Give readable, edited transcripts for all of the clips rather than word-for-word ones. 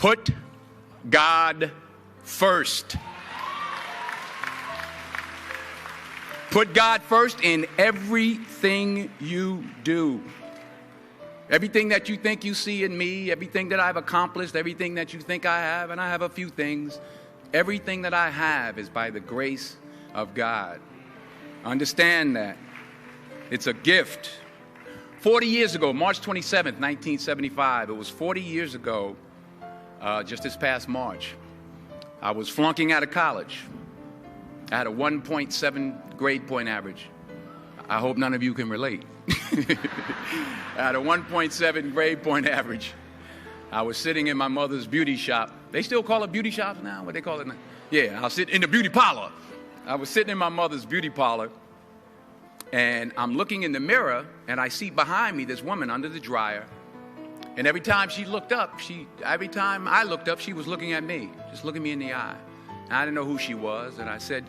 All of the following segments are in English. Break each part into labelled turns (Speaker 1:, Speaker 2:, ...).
Speaker 1: Put God first. Put God first in everything you do. Everything that you think you see in me, everything that I've accomplished, everything that you think I have, and I have a few things, everything that I have is by the grace of God. Understand that. It's a gift. 40 years ago, March 27th, 1975, it was 40 years ago, just this past March, I was flunking out of college. I had a 1.7 grade point average. I hope none of you can relate. I had a 1.7 grade point average. I was sitting in my mother's beauty shop. They still call it beauty shops now? What they call it now? Yeah, I'll sit in the beauty parlor. I was sitting in my mother's beauty parlor, and I'm looking in the mirror, and I see behind me this woman under the dryer. And every time she looked up, every time I looked up, she was looking at me, just looking me in the eye. And I didn't know who she was, and I said,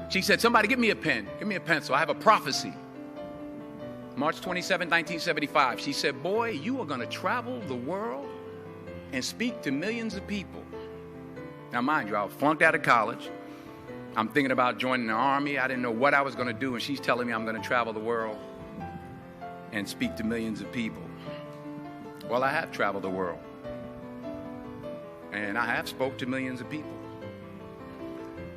Speaker 1: she said, somebody give me a pen, give me a pencil. I have a prophecy. March 27, 1975. She said, boy, you are going to travel the world and speak to millions of people. Now, mind you, I was flunked out of college. I'm thinking about joining the army. I didn't know what I was going to do, and she's telling me I'm going to travel the world and speak to millions of people. Well, I have traveled the world, and I have spoke to millions of people.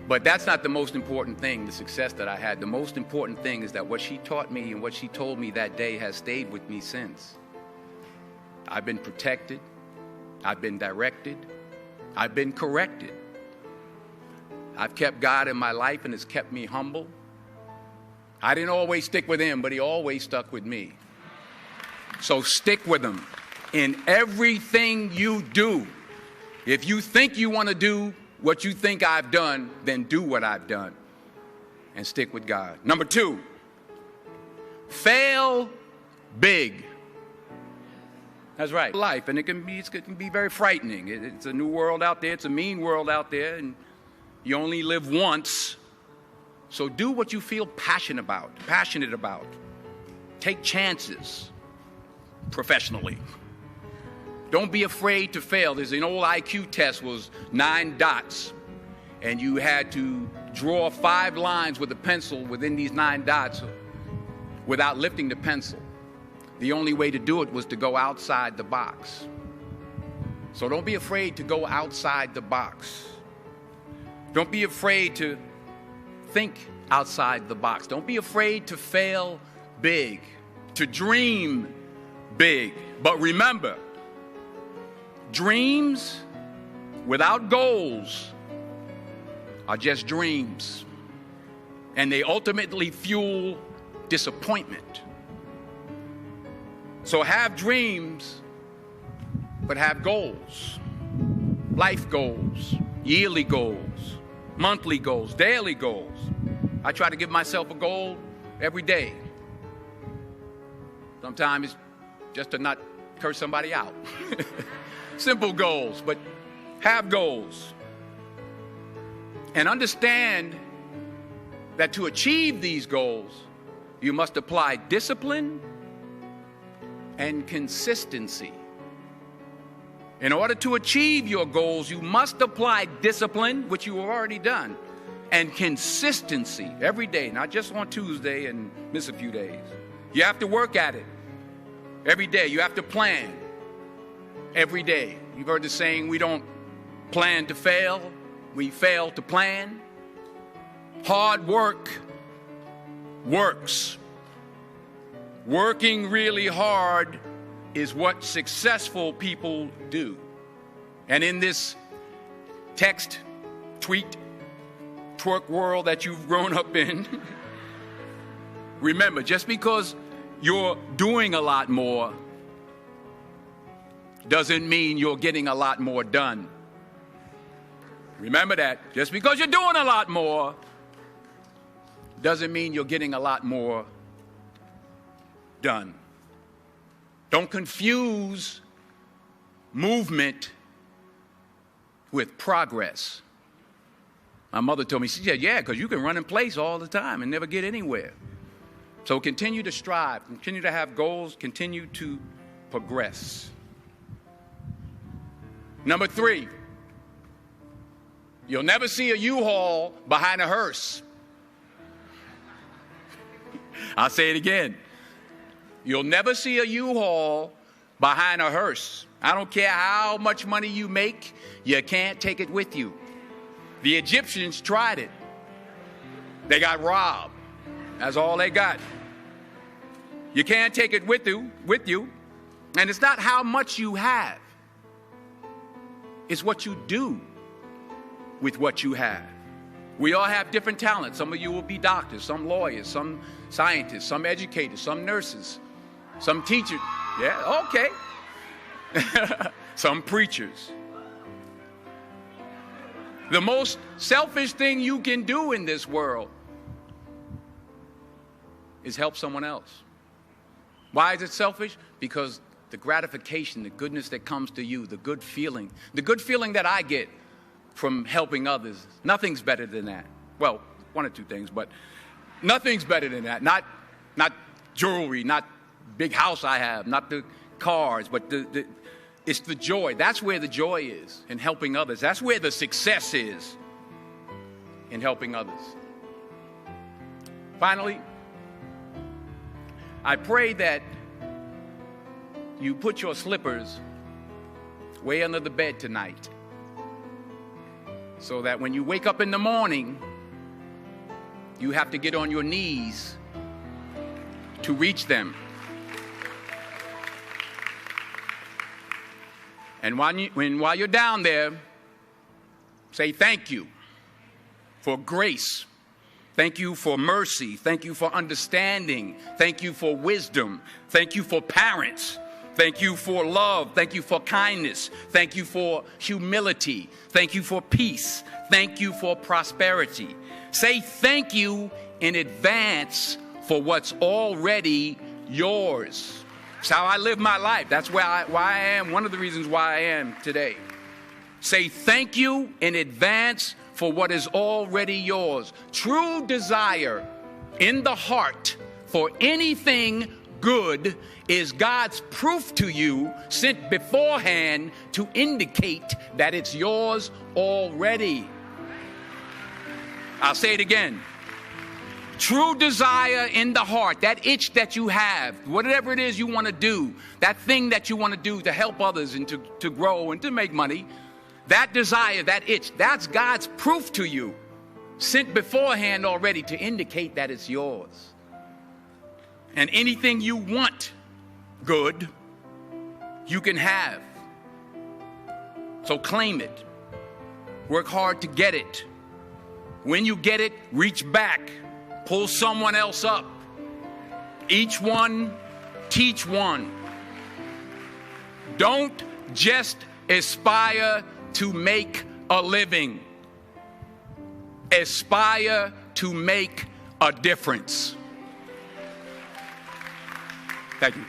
Speaker 1: But that's not the most important thing, the success that I had. The most important thing is that what she taught me and what she told me that day has stayed with me since. I've been protected. I've been directed. I've been corrected. I've kept God in my life, and it's kept me humble. I didn't always stick with him, but he always stuck with me. So stick with him in everything you do. If you think you want to do what you think I've done, then do what I've done and stick with God. Number 2, fail big. That's right. Life, and it can be very frightening. It's a new world out there. It's a mean world out there, and you only live once. So do what you feel passionate about. Take chances professionally. Don't be afraid to fail. There's an old IQ test, was 9 dots, and you had to draw 5 lines with a pencil within these 9 dots without lifting the pencil. The only way to do it was to go outside the box. So don't be afraid to go outside the box. Don't be afraid to think outside the box. Don't be afraid to fail big, to dream big. But remember, dreams without goals are just dreams, and they ultimately fuel disappointment. So have dreams, but have goals. Life goals, yearly goals, monthly goals, daily goals. I try to give myself a goal every day. Sometimes it's just to not curse somebody out. Simple goals, but have goals. And understand that to achieve these goals, you must apply discipline and consistency. In order to achieve your goals, you must apply discipline, which you have already done, and consistency every day, not just on Tuesday and miss a few days. You have to work at it every day. You have to plan every day. You've heard the saying, we don't plan to fail, we fail to plan. Hard work works. Working really hard is what successful people do. And in this text, tweet, twerk world that you've grown up in, remember, just because you're doing a lot more doesn't mean you're getting a lot more done. Remember that. Just because you're doing a lot more doesn't mean you're getting a lot more done. Don't confuse movement with progress. My mother told me, she said, yeah, because you can run in place all the time and never get anywhere. So continue to strive, continue to have goals, continue to progress. Number 3, you'll never see a U-Haul behind a hearse. I'll say it again. You'll never see a U-Haul behind a hearse. I don't care how much money you make, you can't take it with you. The Egyptians tried it. They got robbed. That's all they got. You can't take it with you. And it's not how much you have. It's what you do with what you have. We all have different talents. Some of you will be doctors, some lawyers, some scientists, some educators, some nurses, some teachers. Yeah, okay. Some preachers. The most selfish thing you can do in this world is help someone else. Why is it selfish? Because the gratification, the goodness that comes to you, the good feeling that I get from helping others, nothing's better than that. Well, one or two things, but nothing's better than that. Not jewelry, not big house I have, not the cars, but it's the joy. That's where the joy is, in helping others. That's where the success is, in helping others. Finally, I pray that you put your slippers way under the bed tonight, so that when you wake up in the morning, you have to get on your knees to reach them. And while you're down there, say thank you for grace. Thank you for mercy. Thank you for understanding. Thank you for wisdom. Thank you for parents. Thank you for love. Thank you for kindness. Thank you for humility. Thank you for peace. Thank you for prosperity. Say thank you in advance for what's already yours. It's how I live my life. That's why I am, one of the reasons why I am today. Say thank you in advance for what is already yours. True desire in the heart for anything good is God's proof to you, sent beforehand to indicate that it's yours already. I'll say it again. True desire in the heart, that itch that you have, whatever it is you want to do, that thing that you want to do to help others and to grow and to make money, that desire, that itch, that's God's proof to you, sent beforehand already to indicate that it's yours. And anything you want good, you can have. So claim it. Work hard to get it. When you get it, reach back. Pull someone else up. Each one, teach one. Don't just aspire to make a living. Aspire to make a difference. Thank you.